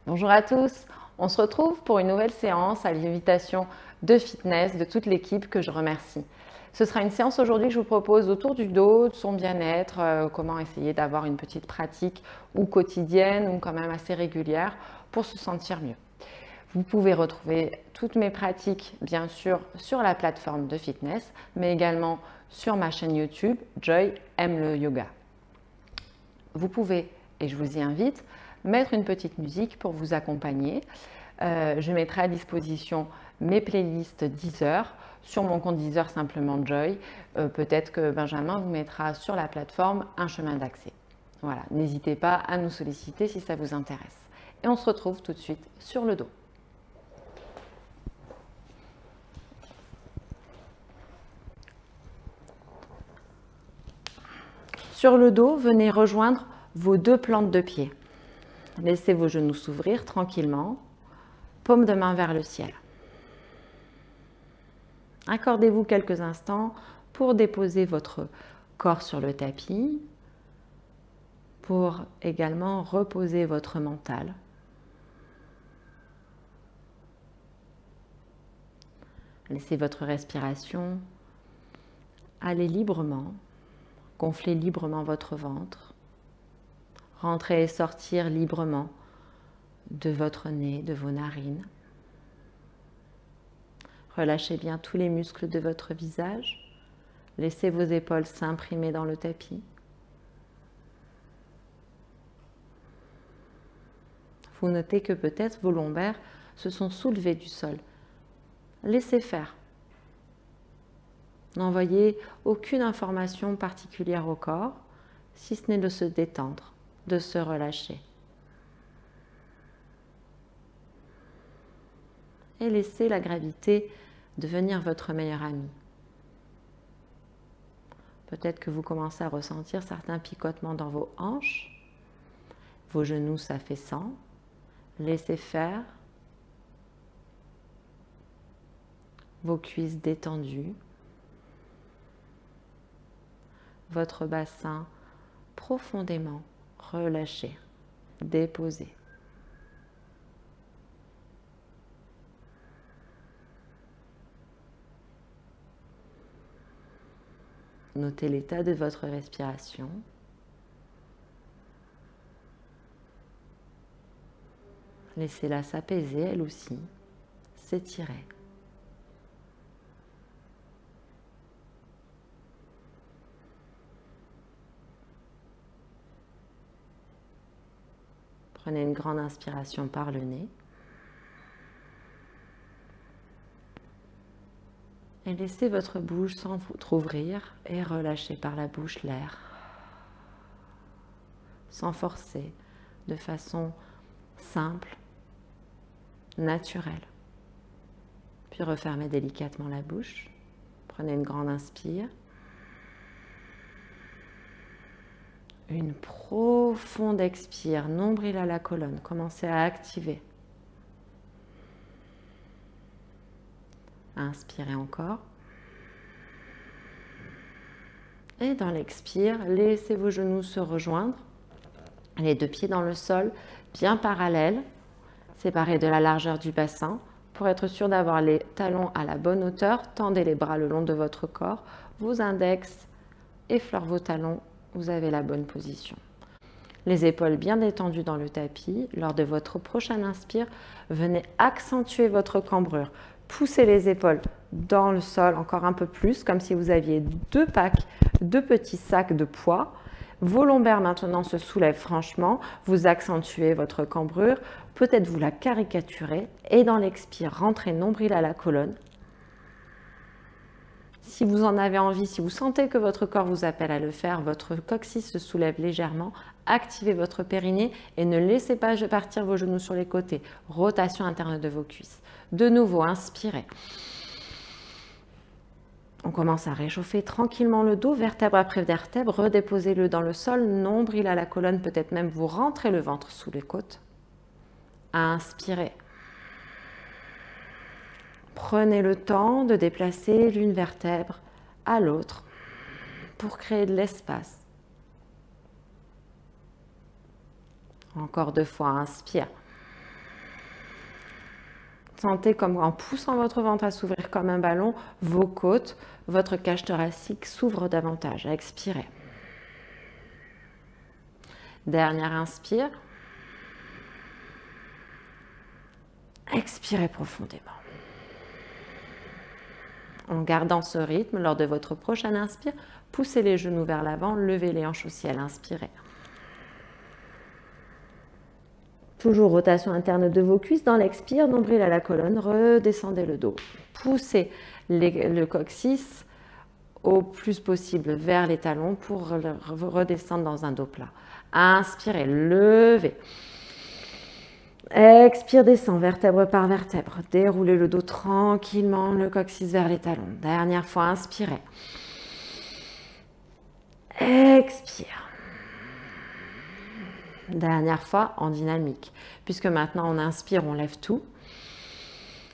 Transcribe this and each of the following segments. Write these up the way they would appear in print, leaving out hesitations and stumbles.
Bonjour à tous, on se retrouve pour une nouvelle séance à l'invitation de fitness de toute l'équipe que je remercie. Ce sera une séance aujourd'hui que je vous propose autour du dos, de son bien-être, comment essayer d'avoir une petite pratique ou quotidienne ou quand même assez régulière pour se sentir mieux. Vous pouvez retrouver toutes mes pratiques bien sûr sur la plateforme de fitness, mais également sur ma chaîne YouTube Joy aime le yoga. Vous pouvez, et je vous y invite, mettre une petite musique pour vous accompagner. Je mettrai à disposition mes playlists Deezer sur mon compte Deezer simplement Joy. Peut-être que Benjamin vous mettra sur la plateforme un chemin d'accès. Voilà, n'hésitez pas à nous solliciter si ça vous intéresse. Et on se retrouve tout de suite sur le dos. Sur le dos, venez rejoindre vos deux plantes de pied. Laissez vos genoux s'ouvrir tranquillement, paume de main vers le ciel. Accordez-vous quelques instants pour déposer votre corps sur le tapis, pour également reposer votre mental. Laissez votre respiration aller librement, gonfler librement votre ventre, rentrer et sortir librement de votre nez, de vos narines. Relâchez bien tous les muscles de votre visage. Laissez vos épaules s'imprimer dans le tapis. Vous notez que peut-être vos lombaires se sont soulevés du sol. Laissez faire. N'envoyez aucune information particulière au corps, si ce n'est de se détendre, de se relâcher. Et laissez la gravité devenir votre meilleur ami. Peut-être que vous commencez à ressentir certains picotements dans vos hanches, vos genoux s'affaissant. Laissez faire. Vos cuisses détendues. Votre bassin profondément relâché, déposé. Notez l'état de votre respiration. Laissez-la s'apaiser elle aussi, s'étirer. Prenez une grande inspiration par le nez. Et laissez votre bouche s'entrouvrir et relâchez par la bouche l'air. Sans forcer, de façon simple, naturelle. Puis refermez délicatement la bouche. Prenez une grande inspire. Une profonde expire, nombril à la colonne. Commencez à activer. Inspirez encore. Et dans l'expire, laissez vos genoux se rejoindre. Les deux pieds dans le sol, bien parallèles, séparés de la largeur du bassin. Pour être sûr d'avoir les talons à la bonne hauteur, tendez les bras le long de votre corps. Vos index effleurent vos talons. Vous avez la bonne position. Les épaules bien détendues dans le tapis. Lors de votre prochaine inspire, venez accentuer votre cambrure. Poussez les épaules dans le sol encore un peu plus, comme si vous aviez deux petits sacs de poids. Vos lombaires maintenant se soulèvent franchement. Vous accentuez votre cambrure. Peut-être vous la caricaturez. Et dans l'expire, rentrez nombril à la colonne. Si vous en avez envie, si vous sentez que votre corps vous appelle à le faire, votre coccyx se soulève légèrement, activez votre périnée et ne laissez pas partir vos genoux sur les côtés. Rotation interne de vos cuisses. De nouveau, inspirez. On commence à réchauffer tranquillement le dos, vertèbre après vertèbre. Redéposez-le dans le sol, nombril à la colonne, peut-être même vous rentrez le ventre sous les côtes. Inspirez. Prenez le temps de déplacer l'une vertèbre à l'autre pour créer de l'espace. Encore 2 fois, inspire. Sentez comme en poussant votre ventre à s'ouvrir comme un ballon, vos côtes, votre cage thoracique s'ouvre davantage. Expirez. Dernière inspire. Expirez profondément. En gardant ce rythme, lors de votre prochaine inspire, poussez les genoux vers l'avant, levez les hanches au ciel, inspirez. Toujours rotation interne de vos cuisses. Dans l'expire, nombril à la colonne, redescendez le dos. Poussez le coccyx au plus possible vers les talons pour redescendre dans un dos plat. Inspirez, levez. Expire, descend, vertèbre par vertèbre. Déroulez le dos tranquillement, le coccyx vers les talons. Dernière fois, inspirez. Expire. Dernière fois, en dynamique. Puisque maintenant, on inspire, on lève tout.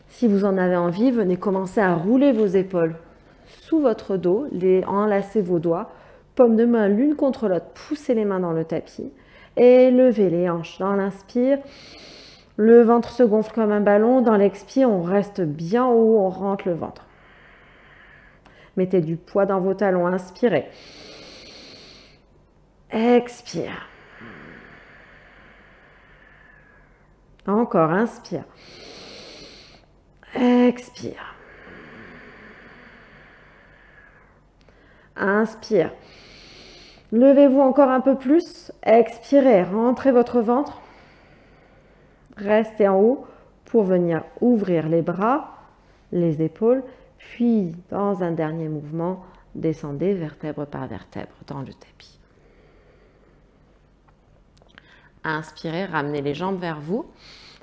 Si vous en avez envie, venez commencer à rouler vos épaules sous votre dos, enlacez vos doigts, paumes de main l'une contre l'autre, poussez les mains dans le tapis et levez les hanches dans l'inspire. Le ventre se gonfle comme un ballon. Dans l'expire, on reste bien haut, on rentre le ventre. Mettez du poids dans vos talons, inspirez. Expire. Encore, inspire. Expire. Inspire. Levez-vous encore un peu plus. Expirez, rentrez votre ventre. Restez en haut pour venir ouvrir les bras, les épaules, puis dans un dernier mouvement, descendez vertèbre par vertèbre dans le tapis. Inspirez, ramenez les jambes vers vous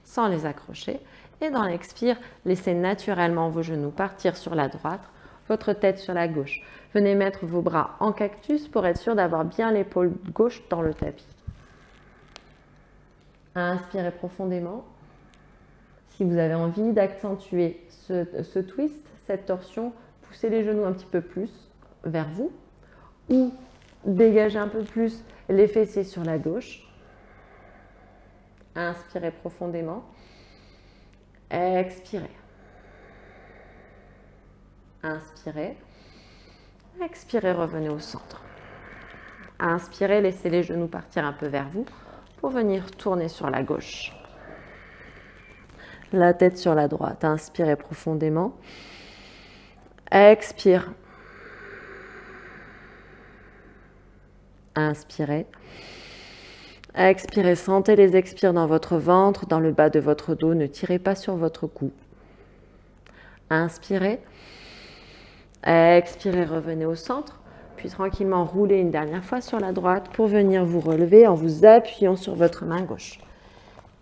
sans les accrocher. Et dans l'expire, laissez naturellement vos genoux partir sur la droite, votre tête sur la gauche. Venez mettre vos bras en cactus pour être sûr d'avoir bien l'épaule gauche dans le tapis. Inspirez profondément. Si vous avez envie d'accentuer ce twist, cette torsion, poussez les genoux un petit peu plus vers vous ou dégagez un peu plus les fessiers sur la gauche. Inspirez profondément. Expirez. Inspirez. Expirez, revenez au centre. Inspirez, laissez les genoux partir un peu vers vous pour venir tourner sur la gauche. La tête sur la droite. Inspirez profondément. Expire. Inspirez. Expirez, sentez les expires dans votre ventre, dans le bas de votre dos. Ne tirez pas sur votre cou. Inspirez. Expirez, revenez au centre. Puis tranquillement roulez une dernière fois sur la droite pour venir vous relever en vous appuyant sur votre main gauche.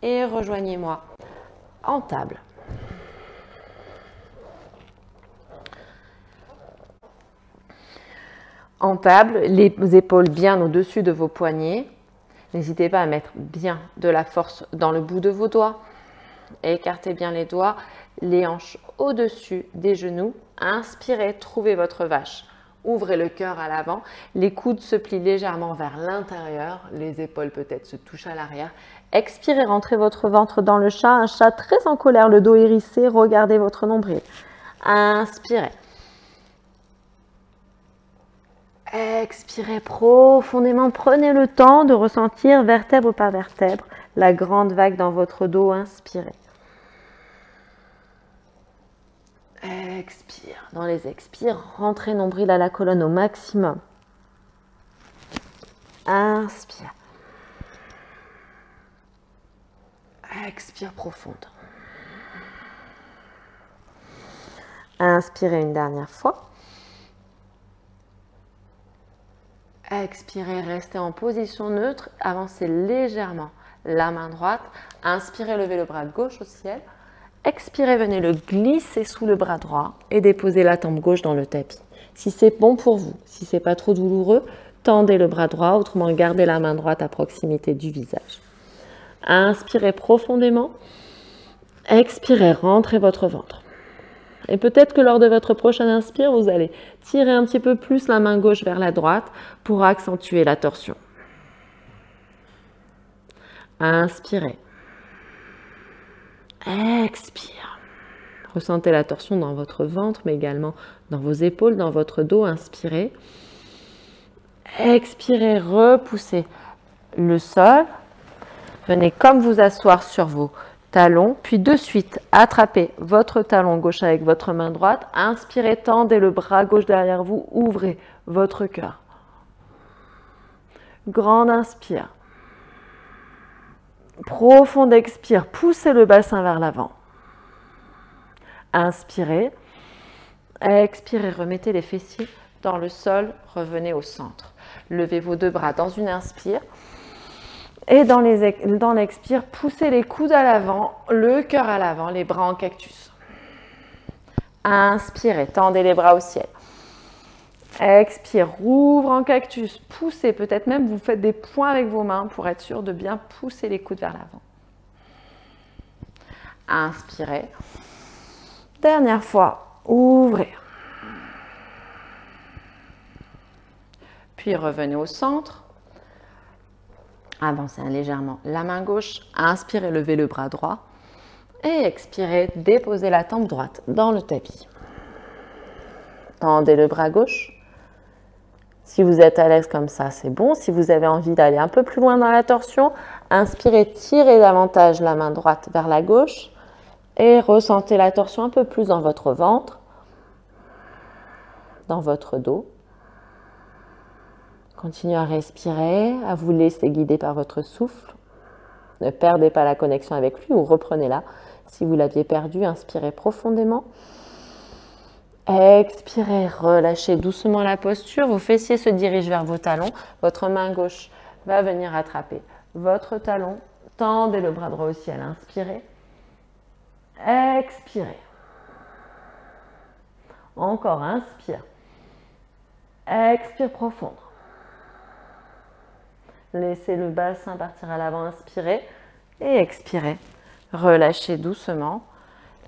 Et rejoignez-moi en table. En table, les épaules bien au-dessus de vos poignets. N'hésitez pas à mettre bien de la force dans le bout de vos doigts. Écartez bien les doigts, les hanches au-dessus des genoux. Inspirez, trouvez votre vache. Ouvrez le cœur à l'avant. Les coudes se plient légèrement vers l'intérieur. Les épaules peut-être se touchent à l'arrière. Expirez, rentrez votre ventre dans le chat. Un chat très en colère, le dos hérissé. Regardez votre nombril. Inspirez. Expirez profondément. Prenez le temps de ressentir vertèbre par vertèbre la grande vague dans votre dos. Inspirez. Expire. Dans les expires, rentrez nombril à la colonne au maximum. Inspire. Expire profonde. Inspirez une dernière fois. Expirez, restez en position neutre. Avancez légèrement la main droite. Inspirez, levez le bras gauche au ciel. Expirez, venez le glisser sous le bras droit et déposez la tempe gauche dans le tapis. Si c'est bon pour vous, si ce n'est pas trop douloureux, tendez le bras droit, autrement gardez la main droite à proximité du visage. Inspirez profondément. Expirez, rentrez votre ventre. Et peut-être que lors de votre prochaine inspire, vous allez tirer un petit peu plus la main gauche vers la droite pour accentuer la torsion. Inspirez. Expire. Ressentez la torsion dans votre ventre, mais également dans vos épaules, dans votre dos. Inspirez. Expirez, repoussez le sol. Venez comme vous asseoir sur vos talons, puis de suite, attrapez votre talon gauche avec votre main droite. Inspirez, tendez le bras gauche derrière vous, ouvrez votre cœur. Grande inspire. Profonde expire, poussez le bassin vers l'avant. Inspirez. Expirez, remettez les fessiers dans le sol, revenez au centre. Levez vos deux bras dans une inspire. Et dans l'expire, poussez les coudes à l'avant, le cœur à l'avant, les bras en cactus. Inspirez, tendez les bras au ciel. Expire, ouvre en cactus, poussez, peut-être même vous faites des points avec vos mains pour être sûr de bien pousser les coudes vers l'avant. Inspirez. Dernière fois, ouvrez. Puis revenez au centre. Avancez légèrement la main gauche. Inspirez, levez le bras droit. Et expirez, déposez la tempe droite dans le tapis. Tendez le bras gauche. Si vous êtes à l'aise comme ça, c'est bon. Si vous avez envie d'aller un peu plus loin dans la torsion, inspirez, tirez davantage la main droite vers la gauche et ressentez la torsion un peu plus dans votre ventre, dans votre dos. Continuez à respirer, à vous laisser guider par votre souffle. Ne perdez pas la connexion avec lui ou reprenez-la. Si vous l'aviez perdue, inspirez profondément. Expirez, relâchez doucement la posture. Vos fessiers se dirigent vers vos talons. Votre main gauche va venir attraper votre talon. Tendez le bras droit au ciel. Inspirez. Expirez. Encore, inspire. Expire profond. Laissez le bassin partir à l'avant, inspirez et expirez. Relâchez doucement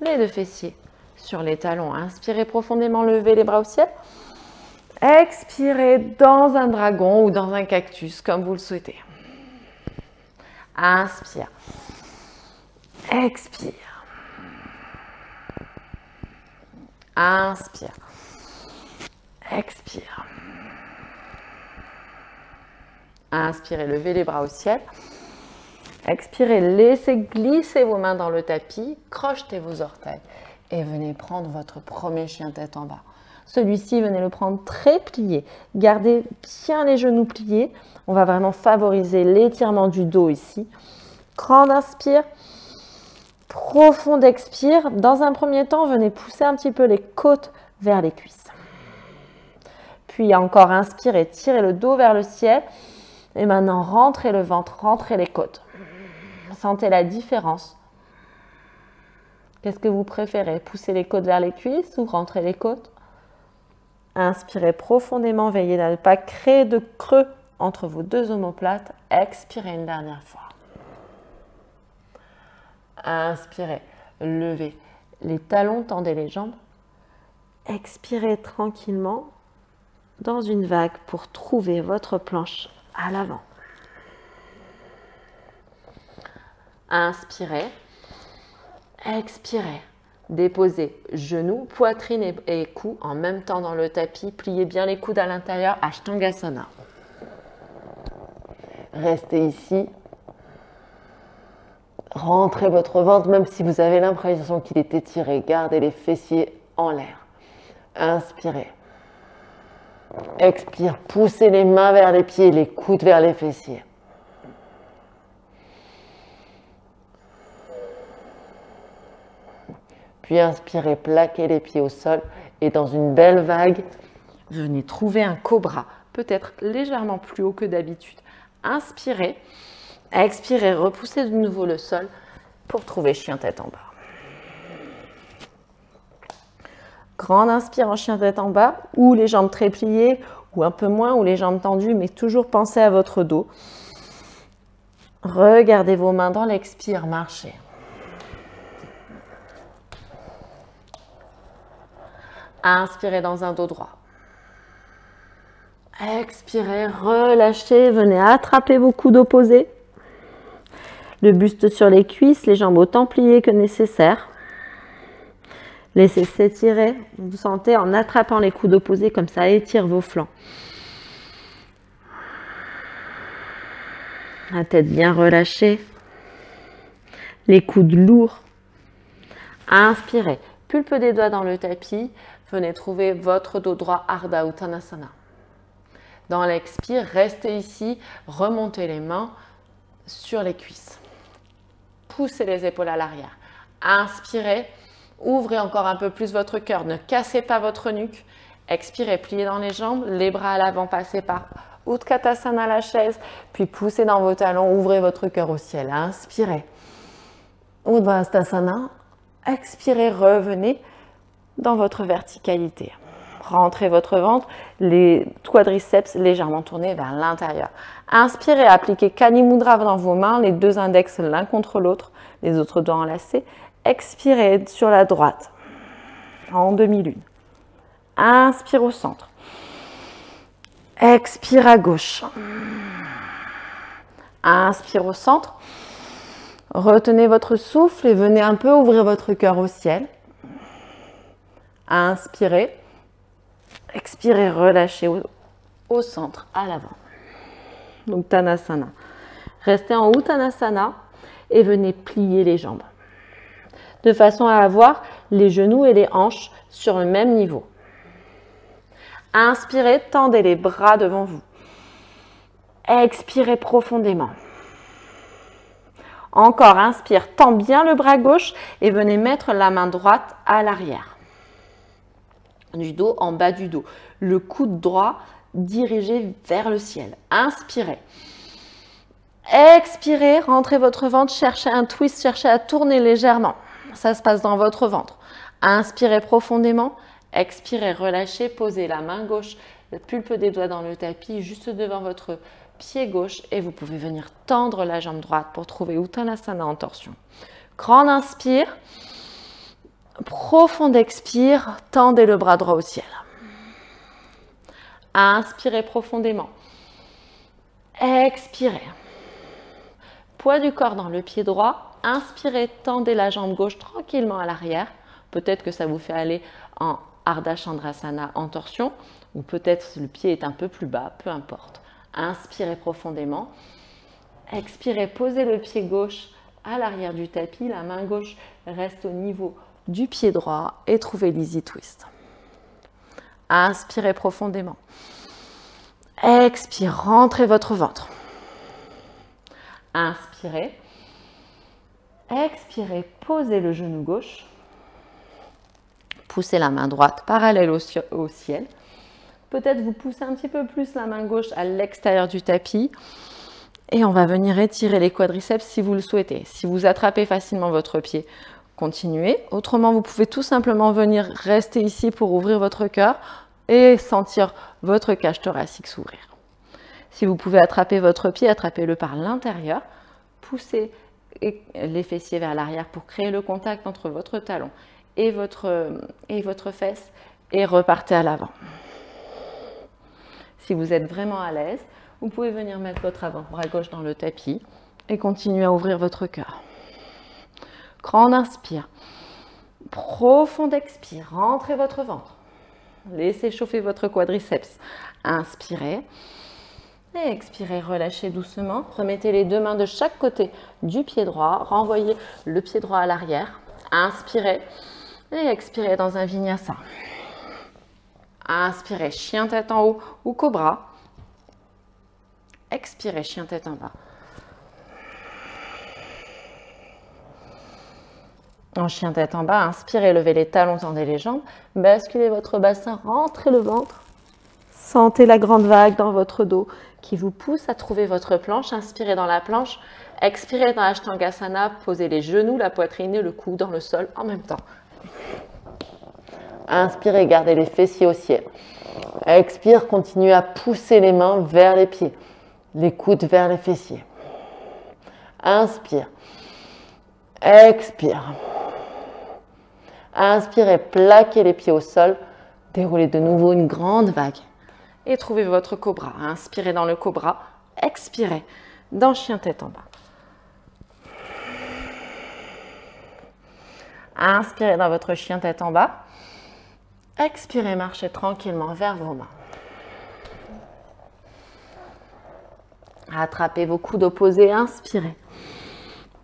les deux fessiers sur les talons. Inspirez profondément, levez les bras au ciel. Expirez dans un dragon ou dans un cactus, comme vous le souhaitez. Inspire. Expire. Inspire. Expire. Inspirez, levez les bras au ciel. Expirez, laissez glisser vos mains dans le tapis, crochetez vos orteils et venez prendre votre premier chien tête en bas. Celui-ci, venez le prendre très plié. Gardez bien les genoux pliés. On va vraiment favoriser l'étirement du dos ici. Grande inspire, profonde expire. Dans un premier temps, venez pousser un petit peu les côtes vers les cuisses. Puis encore inspirez, tirez le dos vers le ciel. Et maintenant, rentrez le ventre, rentrez les côtes. Sentez la différence. Qu'est-ce que vous préférez? Pousser les côtes vers les cuisses ou rentrer les côtes? Inspirez profondément, veillez à ne pas créer de creux entre vos deux omoplates. Expirez une dernière fois. Inspirez, levez les talons, tendez les jambes. Expirez tranquillement dans une vague pour trouver votre planche à l'avant. Inspirez, expirez, déposez genoux, poitrine et cou en même temps dans le tapis, pliez bien les coudes à l'intérieur, Ashtangasana. Restez ici, rentrez votre ventre même si vous avez l'impression qu'il est étiré, gardez les fessiers en l'air. Inspirez. Expire, poussez les mains vers les pieds, les coudes vers les fessiers. Puis inspirez, plaquez les pieds au sol et dans une belle vague, venez trouver un cobra, peut-être légèrement plus haut que d'habitude. Inspirez, expirez, repoussez de nouveau le sol pour trouver chien tête en bas. Grande inspire en chien tête en bas, ou les jambes très pliées, ou un peu moins, ou les jambes tendues, mais toujours pensez à votre dos. Regardez vos mains dans l'expire, marchez. Inspirez dans un dos droit. Expirez, relâchez, venez attraper vos coudes opposés. Le buste sur les cuisses, les jambes autant pliées que nécessaire. Laissez s'étirer. Vous sentez en attrapant les coudes opposés, comme ça étire vos flancs. La tête bien relâchée. Les coudes lourds. Inspirez. Pulpe des doigts dans le tapis. Venez trouver votre dos droit, Ardha Uttanasana. Dans l'expire, restez ici. Remontez les mains sur les cuisses. Poussez les épaules à l'arrière. Inspirez. Ouvrez encore un peu plus votre cœur. Ne cassez pas votre nuque. Expirez. Pliez dans les jambes. Les bras à l'avant. Passez par Utkatasana, la chaise. Puis poussez dans vos talons. Ouvrez votre cœur au ciel. Inspirez. Uttanasana. Expirez, revenez dans votre verticalité. Rentrez votre ventre, les quadriceps légèrement tournés vers l'intérieur. Inspirez, appliquez Kani Mudra dans vos mains, les deux index l'un contre l'autre, les autres doigts enlacés. Expirez sur la droite, en demi-lune. Inspire au centre. Expire à gauche. Inspire au centre. Retenez votre souffle et venez un peu ouvrir votre cœur au ciel. Inspirez. Expirez, relâchez au centre, à l'avant. Donc, Uttanasana. Restez en Uttanasana et venez plier les jambes. De façon à avoir les genoux et les hanches sur le même niveau. Inspirez, tendez les bras devant vous. Expirez profondément. Encore, inspire, tends bien le bras gauche et venez mettre la main droite à l'arrière du dos, en bas du dos. Le coude droit dirigé vers le ciel. Inspirez. Expirez, rentrez votre ventre, cherchez un twist, cherchez à tourner légèrement. Ça se passe dans votre ventre. Inspirez profondément. Expirez, relâchez, posez la main gauche, la pulpe des doigts dans le tapis, juste devant votre pied gauche et vous pouvez venir tendre la jambe droite pour trouver Uttanasana en torsion. Grande inspire, profonde expire, tendez le bras droit au ciel. Inspirez profondément. Expirez. Poids du corps dans le pied droit. Inspirez, tendez la jambe gauche tranquillement à l'arrière. Peut-être que ça vous fait aller en Ardha Chandrasana en torsion ou peut-être le pied est un peu plus bas, peu importe. Inspirez profondément. Expirez, posez le pied gauche à l'arrière du tapis. La main gauche reste au niveau du pied droit et trouvez l'easy twist. Inspirez profondément. Expirez, rentrez votre ventre. Inspirez. Expirez, posez le genou gauche. Poussez la main droite parallèle au ciel. Peut-être vous poussez un petit peu plus la main gauche à l'extérieur du tapis. Et on va venir étirer les quadriceps si vous le souhaitez. Si vous attrapez facilement votre pied, continuez. Autrement, vous pouvez tout simplement venir rester ici pour ouvrir votre cœur et sentir votre cage thoracique s'ouvrir. Si vous pouvez attraper votre pied, attrapez-le par l'intérieur. Poussez les fessiers vers l'arrière pour créer le contact entre votre talon et votre fesse et repartez à l'avant. Si vous êtes vraiment à l'aise, vous pouvez venir mettre votre avant-bras gauche dans le tapis et continuer à ouvrir votre cœur. Grande inspire. Profonde expire. Rentrez votre ventre. Laissez chauffer votre quadriceps. Inspirez. Et expirez, relâchez doucement. Remettez les deux mains de chaque côté du pied droit. Renvoyez le pied droit à l'arrière. Inspirez. Et expirez dans un vinyasa. Inspirez, chien tête en haut ou cobra. Expirez, chien tête en bas. En chien tête en bas, inspirez, levez les talons, tendez les jambes. Basculez votre bassin, rentrez le ventre. Sentez la grande vague dans votre dos qui vous pousse à trouver votre planche. Inspirez dans la planche. Expirez dans Ashtangasana. Posez les genoux, la poitrine et le cou dans le sol en même temps. Inspirez, gardez les fessiers au ciel. Expire, continuez à pousser les mains vers les pieds, les coudes vers les fessiers. Inspire. Expire. Inspirez, plaquez les pieds au sol. Déroulez de nouveau une grande vague. Et trouvez votre cobra. Inspirez dans le cobra. Expirez dans chien tête en bas. Inspirez dans votre chien tête en bas. Expirez, marchez tranquillement vers vos mains. Attrapez vos coudes opposés, inspirez.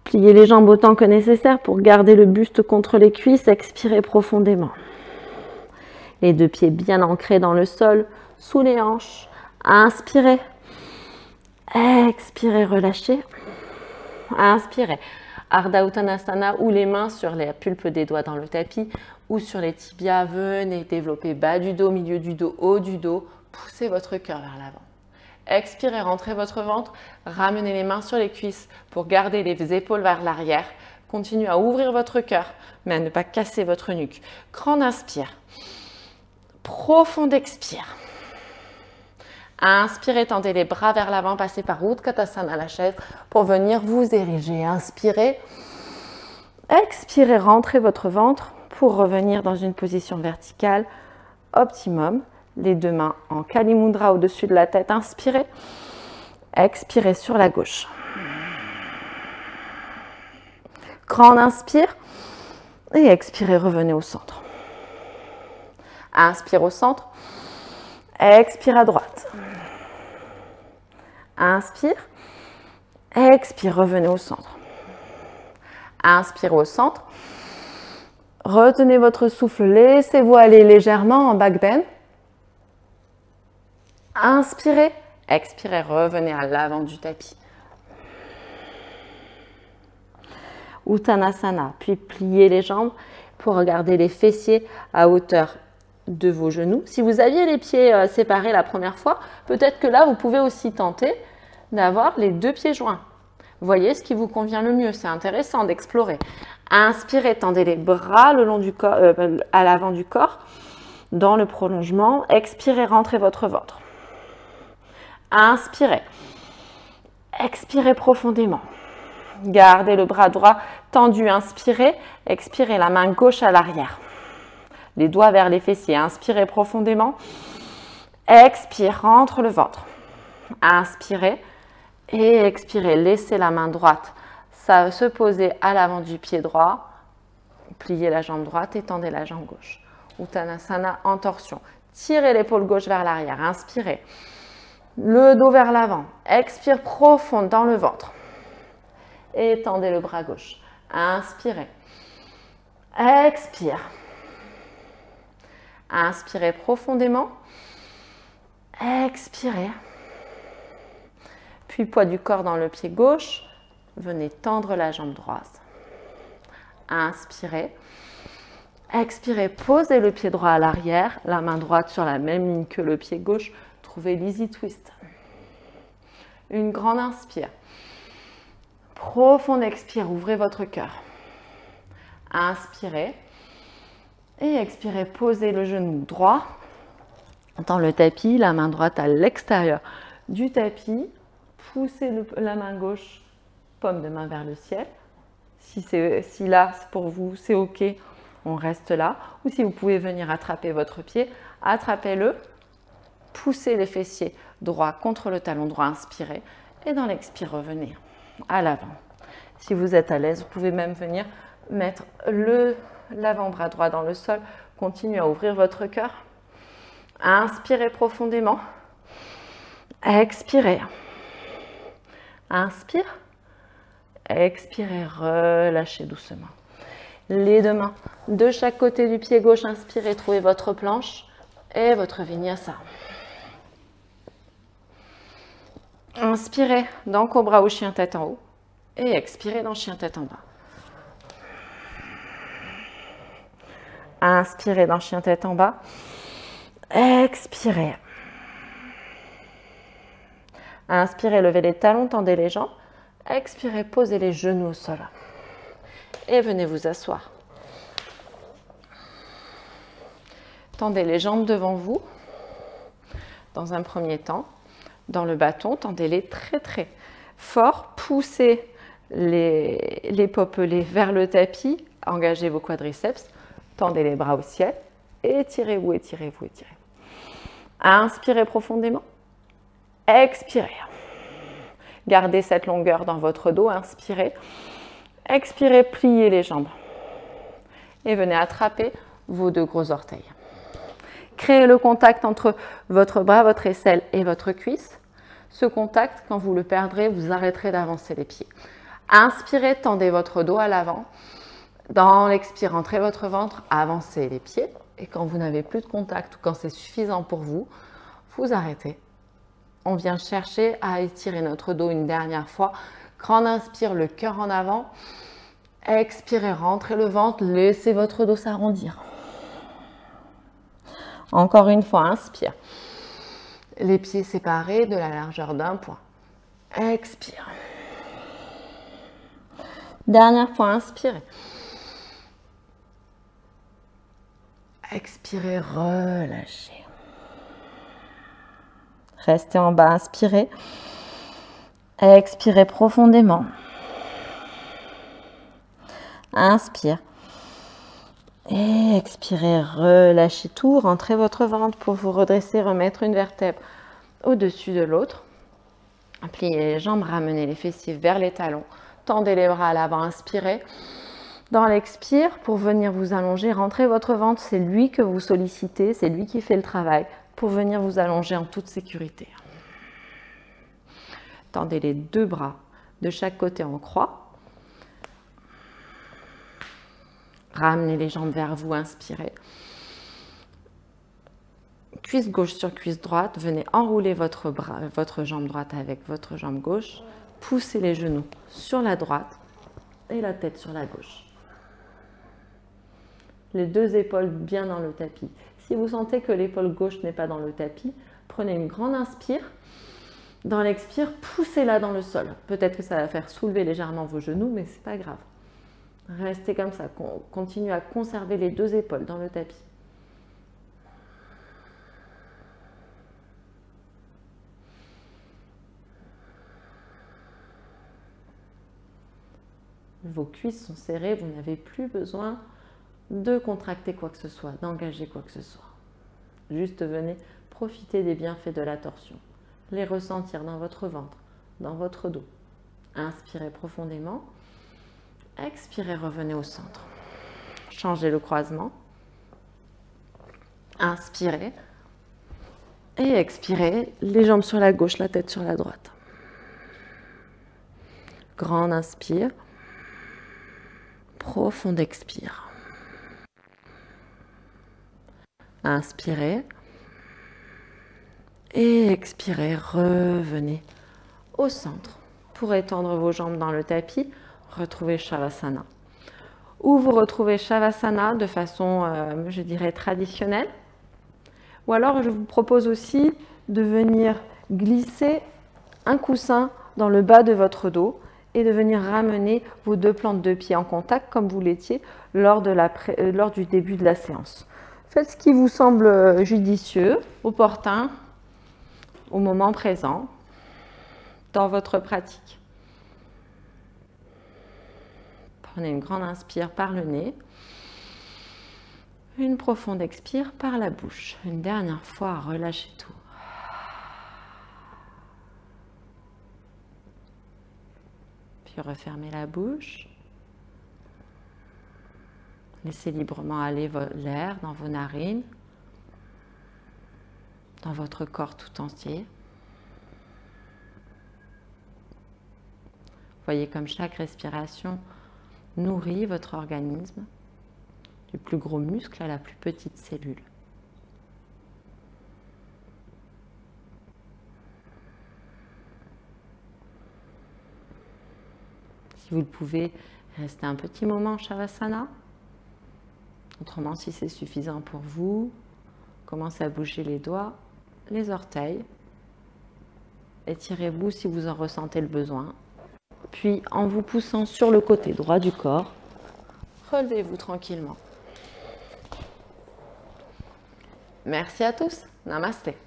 Pliez les jambes autant que nécessaire pour garder le buste contre les cuisses. Expirez profondément. Les deux pieds bien ancrés dans le sol, sous les hanches. Inspirez. Expirez, relâchez. Inspirez. Ardha Uttanasana ou les mains sur les pulpes des doigts dans le tapis ou sur les tibias. Venez développer bas du dos, milieu du dos, haut du dos. Poussez votre cœur vers l'avant. Expirez, rentrez votre ventre. Ramenez les mains sur les cuisses pour garder les épaules vers l'arrière. Continuez à ouvrir votre cœur, mais à ne pas casser votre nuque. Grande inspire. Profond expire. Inspirez, tendez les bras vers l'avant, passez par Utkatasana, la chaise, pour venir vous ériger. Inspirez. Expirez, rentrez votre ventre pour revenir dans une position verticale optimum. Les deux mains en Kali Mudra au-dessus de la tête. Inspirez. Expirez sur la gauche. Grande inspire. Et expirez, revenez au centre. Inspire au centre. Expire à droite. Inspire. Expire, revenez au centre. Inspire au centre. Retenez votre souffle, laissez-vous aller légèrement en back bend. Inspirez, expirez, revenez à l'avant du tapis. Uttanasana, puis pliez les jambes pour regarder les fessiers à hauteur de vos genoux. Si vous aviez les pieds séparés la première fois, peut-être que là, vous pouvez aussi tenter d'avoir les deux pieds joints. Voyez ce qui vous convient le mieux, c'est intéressant d'explorer. Inspirez, tendez les bras le long du corps, à l'avant du corps, dans le prolongement. Expirez, rentrez votre ventre. Inspirez. Expirez profondément. Gardez le bras droit tendu, inspirez. Expirez, la main gauche à l'arrière. Les doigts vers les fessiers. Inspirez profondément. Expire, rentre le ventre. Inspirez et expirez. Laissez la main droite se poser à l'avant du pied droit. Pliez la jambe droite et tendez la jambe gauche. Uttanasana en torsion. Tirez l'épaule gauche vers l'arrière. Inspirez. Le dos vers l'avant. Expire profond dans le ventre. Et tendez le bras gauche. Inspirez. Expire. Inspirez profondément. Expirez. Puis poids du corps dans le pied gauche. Venez tendre la jambe droite. Inspirez. Expirez, posez le pied droit à l'arrière, la main droite sur la même ligne que le pied gauche. Trouvez l'easy twist. Une grande inspire. Profonde expire, ouvrez votre cœur. Inspirez. Et expirez, posez le genou droit dans le tapis, la main droite à l'extérieur du tapis. Poussez la main gauche, paume de main vers le ciel. Si là, pour vous, c'est OK, on reste là. Ou si vous pouvez venir attraper votre pied, attrapez-le. Poussez les fessiers droit contre le talon droit, inspirez. Et dans l'expire, revenez à l'avant. Si vous êtes à l'aise, vous pouvez même venir mettre l'avant-bras droit dans le sol. Continuez à ouvrir votre cœur. Inspirez profondément. Expirez. Inspire. Expirez, relâchez doucement. Les deux mains de chaque côté du pied gauche. Inspirez, trouvez votre planche et votre vinyasa. Inspirez dans cobra ou chien tête en haut et expirez dans chien tête en bas. Inspirez dans chien tête en bas. Expirez. Inspirez, levez les talons, tendez les jambes. Expirez, posez les genoux au sol. Et venez vous asseoir. Tendez les jambes devant vous. Dans un premier temps, dans le bâton, tendez-les très très fort. Poussez les popelets vers le tapis. Engagez vos quadriceps. Tendez les bras au ciel. Étirez-vous, étirez-vous, étirez. Inspirez profondément. Expirez. Gardez cette longueur dans votre dos. Inspirez. Expirez, pliez les jambes. et venez attraper vos 2 gros orteils. Créez le contact entre votre bras, votre aisselle et votre cuisse. Ce contact, quand vous le perdrez, vous arrêterez d'avancer les pieds. Inspirez, tendez votre dos à l'avant. Dans l'expire, entrez votre ventre, avancez les pieds. Et quand vous n'avez plus de contact ou quand c'est suffisant pour vous, vous arrêtez. On vient chercher à étirer notre dos une dernière fois. Grande inspire, le cœur en avant. Expirez, rentrez le ventre, laissez votre dos s'arrondir. Encore une fois, inspire. Les pieds séparés de la largeur d'un point. Expire. Dernière fois, inspirez. Expirez, relâchez. Restez en bas, inspirez. Expirez profondément. Inspire. Et expirez, relâchez tout. Rentrez votre ventre pour vous redresser, remettre une vertèbre au-dessus de l'autre. Pliez les jambes, ramenez les fessiers vers les talons. Tendez les bras à l'avant, inspirez. Dans l'expire, pour venir vous allonger, rentrez votre ventre. C'est lui que vous sollicitez, c'est lui qui fait le travail pour venir vous allonger en toute sécurité. Tendez les 2 bras de chaque côté en croix. Ramenez les jambes vers vous, inspirez. Cuisse gauche sur cuisse droite, venez enrouler votre jambe droite avec votre jambe gauche. Poussez les genoux sur la droite et la tête sur la gauche. Les 2 épaules bien dans le tapis. Si vous sentez que l'épaule gauche n'est pas dans le tapis, prenez une grande inspire. Dans l'expire, poussez-la dans le sol. Peut-être que ça va faire soulever légèrement vos genoux, mais ce n'est pas grave. Restez comme ça. Continuez à conserver les 2 épaules dans le tapis. Vos cuisses sont serrées, vous n'avez plus besoin de contracter quoi que ce soit, d'engager quoi que ce soit. Juste venez profiter des bienfaits de la torsion. Les ressentir dans votre ventre, dans votre dos. Inspirez profondément. Expirez, revenez au centre. Changez le croisement. Inspirez. Et expirez, les jambes sur la gauche, la tête sur la droite. Grande inspire. Profonde expire. Inspirez. Et expirez, revenez au centre. Pour étendre vos jambes dans le tapis, retrouvez Shavasana. Ou vous retrouvez Shavasana de façon, je dirais, traditionnelle. Ou alors, je vous propose aussi de venir glisser un coussin dans le bas de votre dos et de venir ramener vos 2 plantes de pied en contact comme vous l'étiez lors du début de la séance. Faites ce qui vous semble judicieux, opportun, au moment présent, dans votre pratique. Prenez une grande inspire par le nez, une profonde expire par la bouche. Une dernière fois, relâchez tout. Puis refermez la bouche. Laissez librement aller l'air dans vos narines, dans votre corps tout entier. Voyez comme chaque respiration nourrit votre organisme, du plus gros muscle à la plus petite cellule. Si vous le pouvez, restez un petit moment en Shavasana. Autrement, si c'est suffisant pour vous, commencez à bouger les doigts, les orteils. Étirez-vous si vous en ressentez le besoin. Puis, en vous poussant sur le côté droit du corps, relevez-vous tranquillement. Merci à tous. Namasté.